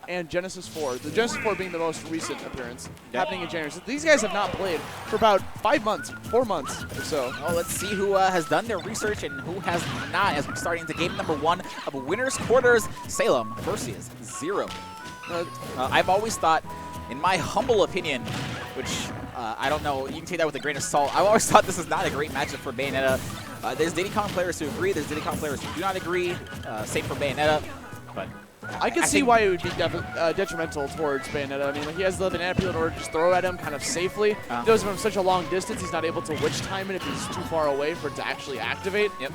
and Genesis 4. The Genesis 4 being the most recent appearance happening in January. So these guys have not played for about 5 months, 4 months or so. Well, let's see who has done their research and who has not as we're starting into game number 1 of Winners Quarters, Salem versus Zero. I've always thought, in my humble opinion, which I don't know, you can take that with a grain of salt, I've always thought this is not a great matchup for Bayonetta. There's Diddy Kong players who agree, there's Diddy Kong players who do not agree, same for Bayonetta, but I can see why it would be detrimental towards Bayonetta. I mean, like, he has the banana peel in order to just throw at him kind of safely. He does it from such a long distance, he's not able to witch time it if he's too far away for it to actually activate. Yep.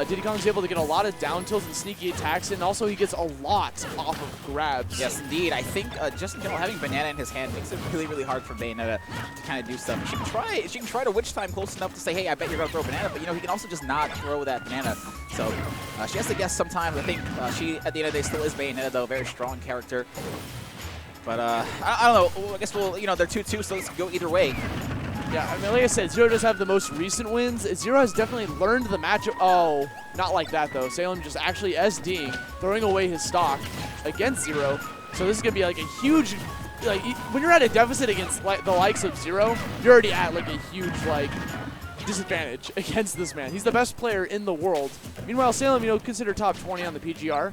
Diddy Kong's able to get a lot of down tilts and sneaky attacks, and also he gets a lot off of grabs. Yes, indeed. I think just in general, having Banana in his hand makes it really, really hard for Bayonetta to kind of do stuff. She can try to witch time close enough to say, hey, I bet you're going to throw Banana, but, you know, he can also just not throw that Banana. So she has to guess sometimes. I think she, at the end of the day, still is Bayonetta, though, a very strong character. But I don't know. I guess we'll, you know, they're 2-2, so let's go either way. Yeah, I mean, like I said, Zero does have the most recent wins. Zero has definitely learned the matchup. Oh, not like that, though. Salem just actually SDing, throwing away his stock against Zero. So this is going to be like a huge, like, when you're at a deficit against the likes of Zero, you're already at like a huge, like, disadvantage against this man. He's the best player in the world. Meanwhile, Salem, you know, considered top 20 on the PGR.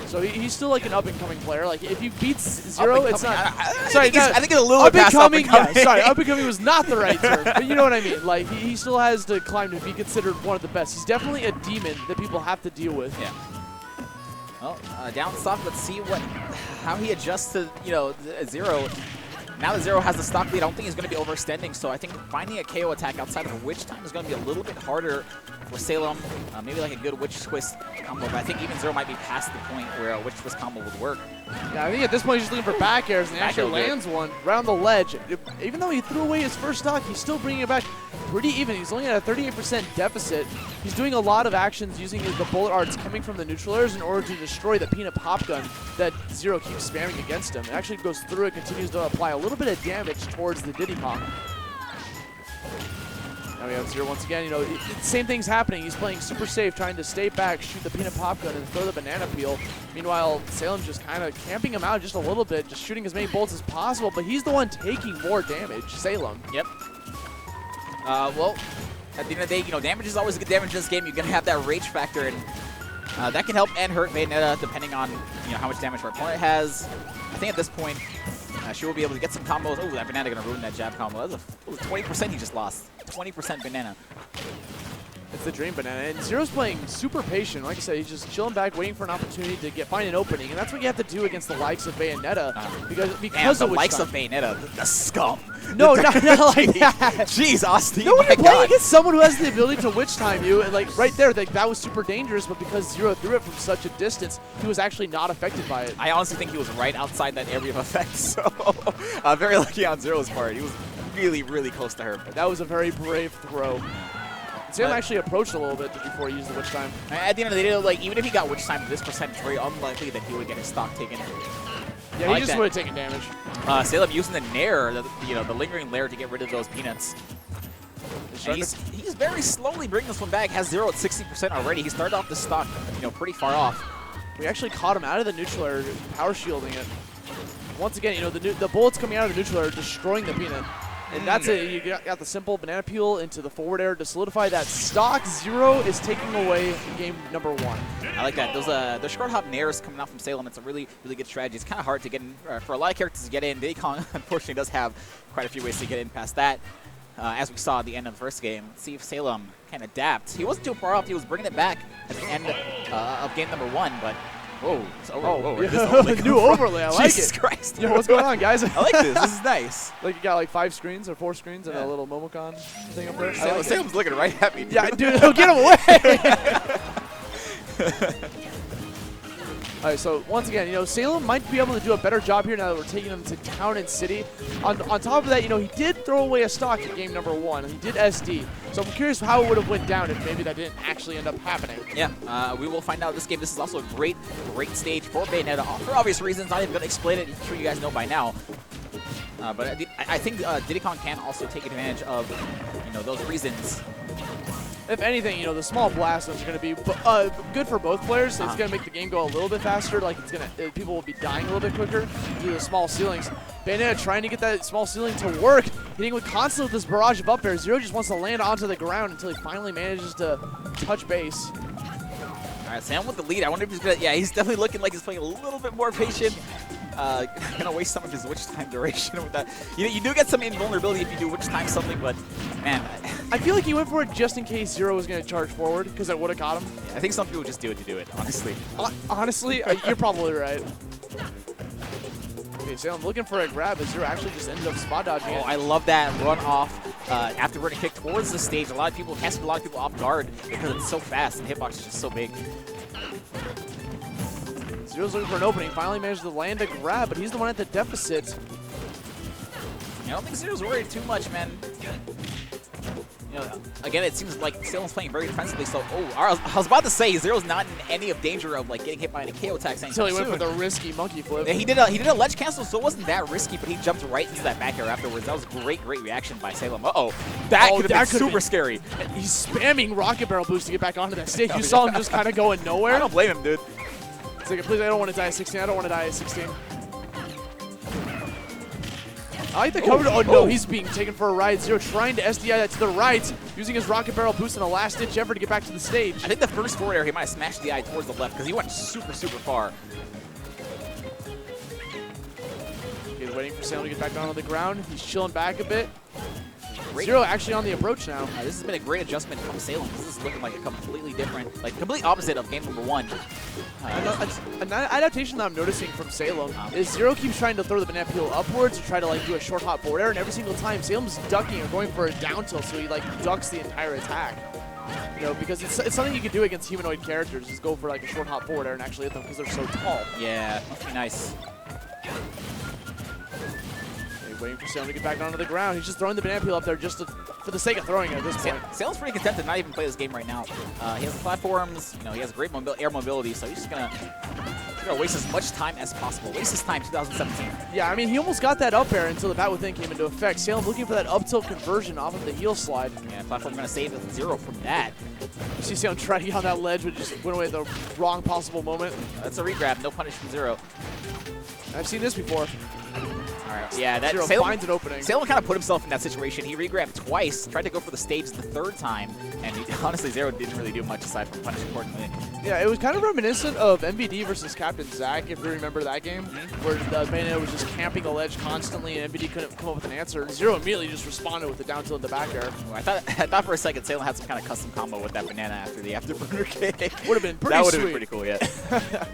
So he's still like an up-and-coming player. Like, if you beat Zero, it's not. I think it's a little bit past up-and-coming. Yeah, sorry, up-and-coming was not the right term, but you know what I mean. Like, he still has to climb to be considered one of the best. He's definitely a demon that people have to deal with. Yeah. Well, down stock. Let's see how he adjusts to, you know, Zero. Now that Zero has the stock lead, I don't think he's going to be overextending, so I think finding a KO attack outside of a Witch Time is going to be a little bit harder for Salem. Maybe like a good Witch Twist combo, but I think even Zero might be past the point where a Witch Twist combo would work. Yeah, I think at this point he's just looking for back airs, and he actually lands one around the ledge. Even though he threw away his first stock, he's still bringing it back pretty even. He's only at a 38% deficit. He's doing a lot of actions using the bullet arts coming from the neutral airs in order to destroy the peanut pop gun that Zero keeps spamming against him. It actually goes through it, continues to apply a little bit of damage towards the Diddy Kong. Now we have Zero once again. You know, same thing's happening. He's playing super safe, trying to stay back, shoot the peanut pop gun, and throw the banana peel. Meanwhile, Salem's just kind of camping him out just a little bit, just shooting as many bolts as possible, but he's the one taking more damage, Salem. Yep. Well, at the end of the day, you know, damage is always a good damage in this game. You're going to have that rage factor, and that can help and hurt Bayonetta depending on, you know, how much damage her opponent has. I think at this point, she will be able to get some combos. Oh, that Banana going to ruin that jab combo. That's a 20% he just lost. 20% Banana. It's the dream Banana. And Zero's playing super patient. Like I said, he's just chilling back, waiting for an opportunity to find an opening. And that's what you have to do against the likes of Bayonetta. Because the likes of Bayonetta, the scum. No, not like that. Jeez, Austin. No, when you're playing against someone who has the ability to witch time you, and like right there, like, that was super dangerous, but because Zero threw it from such a distance, he was actually not affected by it. I honestly think he was right outside that area of effect, so very lucky on Zero's part. He was really, really close to her. That was a very brave throw. Salem actually approached a little bit before he used the witch time. At the end of the day, like, even if he got witch time at this percent, it's very unlikely that he would get his stock taken. Yeah, he just would have taken damage. Salem using the Nair, the lingering lair to get rid of those peanuts. He's very slowly bringing this one back. Has Zero at 60% already. He started off the stock, you know, pretty far off. We actually caught him out of the neutral air, power shielding it. Once again, you know, the bullets coming out of the neutral air are destroying the peanut. And that's it. You got the simple banana peel into the forward air to solidify that stock. Zero is taking away game number 1. I like that. Those short hop nairs coming out from Salem, it's a really, really good strategy. It's kind of hard to get in, for a lot of characters to get in. Diddy Kong, unfortunately, does have quite a few ways to get in past that, as we saw at the end of the first game. Let's see if Salem can adapt. He wasn't too far off. He was bringing it back at the end of game number 1, but whoa, new overlay. I like Jesus it. Christ. Yo, what's going on, guys? I like this. This is nice. Like, you got like 5 screens or 4 screens and a little Momocon thing up there. Salem's looking right at me. Dude. Yeah, dude, get him away. All right, so once again, you know, Salem might be able to do a better job here now that we're taking them to town and city. On top of that, you know, he did throw away a stock in game number 1, and he did SD. So I'm curious how it would have went down if maybe that didn't actually end up happening. Yeah, we will find out this game. This is also a great stage for Bayonetta for obvious reasons. Not even going to explain it. I'm sure you guys know by now. But I think Diddy Kong can also take advantage of, you know, those reasons. If anything, you know, the small blast zones are going to be good for both players. It's going to make the game go a little bit faster. Like, it's going to, people will be dying a little bit quicker due to the small ceilings. Bayonetta trying to get that small ceiling to work, hitting with constantly with this barrage of up air. Zero just wants to land onto the ground until he finally manages to touch base. All right, Sam with the lead. I wonder if he's gonna. Yeah, he's definitely looking like he's playing a little bit more patient. Gonna waste some of his witch time duration with that. You do get some invulnerability if you do witch time something, but man, I feel like he went for it just in case Zero was gonna charge forward because it would have caught him. I think some people just do it to do it. Honestly. Honestly, you're probably right. Okay, Salem looking for a grab, but Zero actually just ended up spot dodging it. I love that run off after running kick towards the stage. A lot of people catch a lot of people off guard because it's so fast and the hitbox is just so big. Zero's looking for an opening. Finally managed to land a grab, but he's the one at the deficit. I don't think Zero's worried too much, man. You know, again, it seems like Salem's playing very defensively. So, I was about to say Zero's not in any of danger of like getting hit by a KO attack. Until he went for the risky monkey flip. Yeah, he did a ledge cancel, so it wasn't that risky, but he jumped right into that back air afterwards. That was a great reaction by Salem. That could have been super scary. He's spamming rocket barrel boost to get back onto that stage. You saw him just kind of going nowhere. I don't blame him, dude. It's like, please, I don't want to die at 16. I don't want to die at 16. I like the cover. Oh, no, he's being taken for a ride. Zero trying to SDI that to the right, using his rocket barrel boost in a last-ditch effort to get back to the stage. I think the first forward air, he might have smashed the eye towards the left because he went super far. He's waiting for Salem to get back down on the ground. He's chilling back a bit. Zero actually on the approach now. This has been a great adjustment from Salem. This is looking like a completely different, like complete opposite of game number 1. An adaptation that I'm noticing from Salem is Zero keeps trying to throw the banana peel upwards to try to like do a short hop forward air, and every single time Salem's ducking or going for a down tilt, so he like ducks the entire attack. You know, because it's something you can do against humanoid characters, is go for like a short hop forward air and actually hit them because they're so tall. Yeah, must be nice. Waiting for Salem to get back onto the ground. He's just throwing the banana peel up there just for the sake of throwing it at this point. Salem's pretty content to not even play this game right now. He has the platforms, you know, he has great air mobility, so he's just gonna waste as much time as possible. Waste his time, 2017. Yeah, I mean, he almost got that up air until the bat within came into effect. Salem looking for that up tilt conversion off of the heel slide. Yeah, platform gonna save Zero from that. You see Salem trying to get on that ledge, but just went away at the wrong possible moment. That's a regrab, no punish from Zero. I've seen this before. Alright, yeah, that Zero finds an opening. Salem kind of put himself in that situation. He regrabbed twice, tried to go for the stage the third time, and honestly, Zero didn't really do much aside from punish accordingly. Yeah, it was kind of reminiscent of MVD versus Captain Zach, if you remember that game, where the Bayonetta was just camping the ledge constantly, and MVD couldn't come up with an answer. Zero immediately just responded with the down tilt in the back air. I thought for a second Salem had some kind of custom combo with that banana after the afterburner kick. Would have been pretty That would sweet. have been pretty cool, yeah.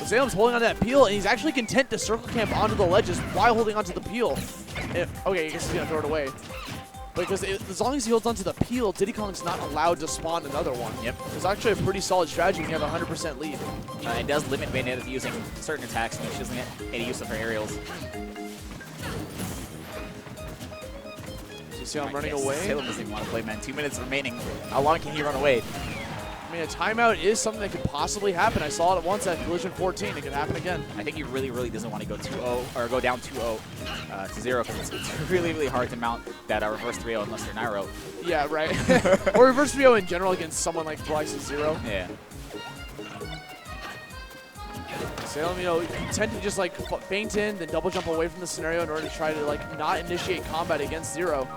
Salem's holding on to that peel, and he's actually content to circle camp onto the ledges while holding onto the peel. Okay, I guess he's going to throw it away. Because as long as he holds onto the peel, Diddy Kong's not allowed to spawn another one. Yep. It's actually a pretty solid strategy when you have a 100% lead. It does limit Bayonetta using certain attacks when she doesn't get any use of her aerials. You see how I'm running away? Salem doesn't even want to play, man. 2 minutes remaining. How long can he run away? I mean, a timeout is something that could possibly happen. I saw it once at Collision 14. It could happen again. I think he really doesn't want to go 2-0 or go down 2-0 to 0 because it's really hard to mount that reverse 3-0 unless you're Nairo. Yeah, right. Or reverse 3-0 in general against someone like Flex Zero. Yeah. Salem, you know, tend to just like feint in, then double jump away from the scenario in order to try to like not initiate combat against Zero.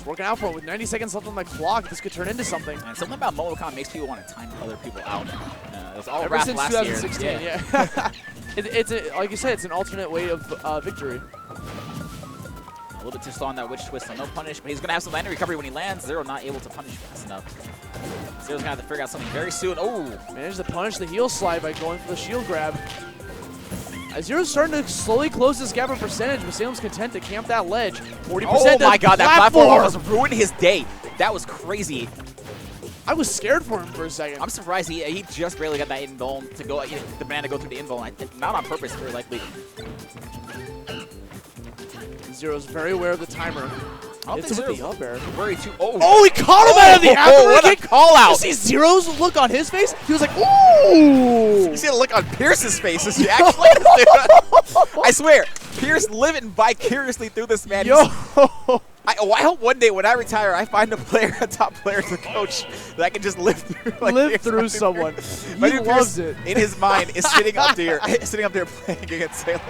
Working out for him with 90 seconds left on the clock. This could turn into something. And something about Momocon makes people want to time other people out. It was all ever since last 2016. year. Yeah. It's like you said, it's an alternate way of victory. A little bit too slow on that witch twist, so no punish, but he's going to have some landing recovery when he lands. Zero not able to punish fast enough. Zero's going to have to figure out something very soon. Oh! Managed to punish the heel slide by going for the shield grab. Zero's starting to slowly close this gap in percentage, but Salem's content to camp that ledge. 40%. Oh my god, that platform almost ruined his day. That was crazy. I was scared for him for a second. I'm surprised he just barely got that invuln to go, the banana go through the invuln. Not on purpose, very likely. Zero's very aware of the timer. It's with the up air. Worried too. Oh, he caught him out of the afterburner what kick. A call out. You see Zero's look on his face? He was like, ooh. You see the look on Pierce's face as he actually I swear, Pierce living vicariously through this man. Yo! I hope one day when I retire, I find a top player to coach that I can just live through. Like, live through someone. He loves it. In his mind, is sitting up there playing against Salem.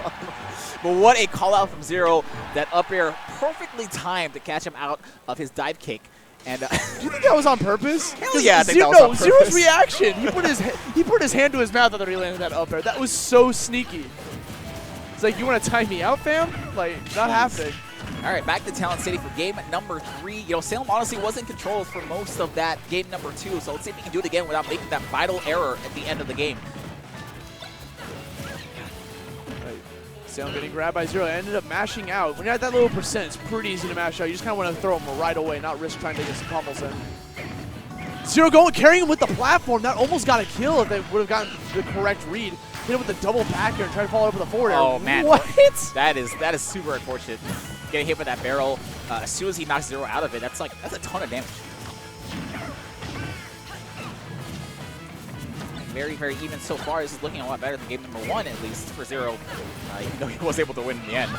But what a call out from Zero. That up air perfectly timed to catch him out of his dive kick. And do you think that was on purpose? Hell yeah, I think that was on purpose. Zero's reaction. He put his hand to his mouth after he landed that up air. That was so sneaky. It's like, you want to time me out, fam? Like, not happening. All right, back to Talent City for game number 3. You know, Salem honestly was in control for most of that game number 2, so let's see if we can do it again without making that vital error at the end of the game. Right. Salem getting grabbed by Zero. Ended up mashing out. When you're at that little percent, it's pretty easy to mash out. You just kind of want to throw him right away, not risk trying to get some pummels in. Zero carrying him with the platform. That almost got a kill if they would have gotten the correct read. Hit him with the double back here and try to follow up with a forward air. Oh, man. What? That is super unfortunate. Getting hit with that barrel. As soon as he knocks Zero out of it, that's a ton of damage. Very, very even so far. This is looking a lot better than game number 1, at least, for Zero, even though he was able to win in the end.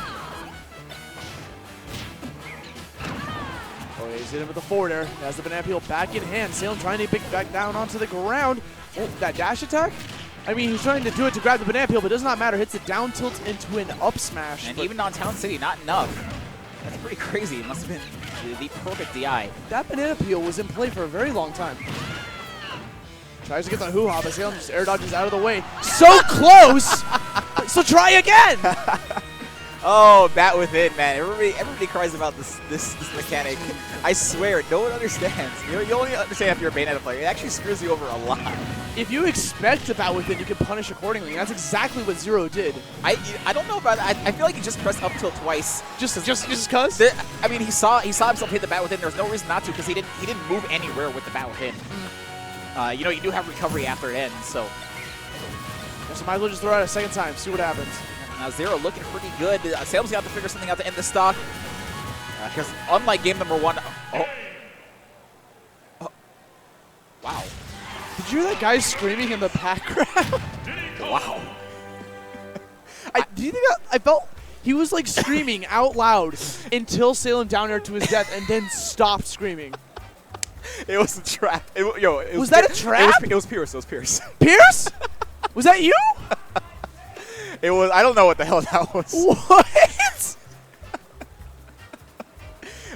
Oh, he's hitting with the forward air. He has the banana peel back in hand. Salem trying to pick back down onto the ground. Oh, that dash attack? I mean, he's trying to do it to grab the banana peel, but it does not matter. Hits it down tilt into an up smash. And even on Talent City, not enough. That's pretty crazy. It must have been the perfect DI. That banana peel was in play for a very long time. Tries to get the hoo-ha, but Salem just air dodges out of the way. So close! So try again! Oh, bat within, man. Everybody cries about this mechanic. I swear, no one understands. You only understand if you're a Bayonetta player. It actually screws you over a lot. If you expect the bat within, you can punish accordingly. That's exactly what Zero did. I don't know about that. I feel like he just pressed up tilt twice. Just cause? I mean, he saw himself hit the bat within. There's no reason not to because he didn't move anywhere with the bat within. You know, you do have recovery after it ends, so. So might as well just throw it out a second time, see what happens. Now Zero looking pretty good. Salem's got to figure something out to end the stock. Because unlike game number 1, wow. Did you hear that guy screaming in the background? Wow. Do you think I felt he was like screaming out loud until Salem down there to his death and then stopped screaming. It was a trap. Was that a trap? It was Pierce. It was Pierce. Pierce? Was that you? It was. I don't know what the hell that was. What?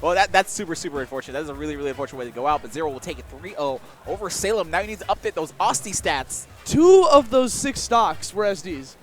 Well, that's super, super unfortunate. That is a really, really unfortunate way to go out. But Zero will take it 3-0 over Salem. Now he needs to update those Austie stats. 2 of those 6 stocks were SDs.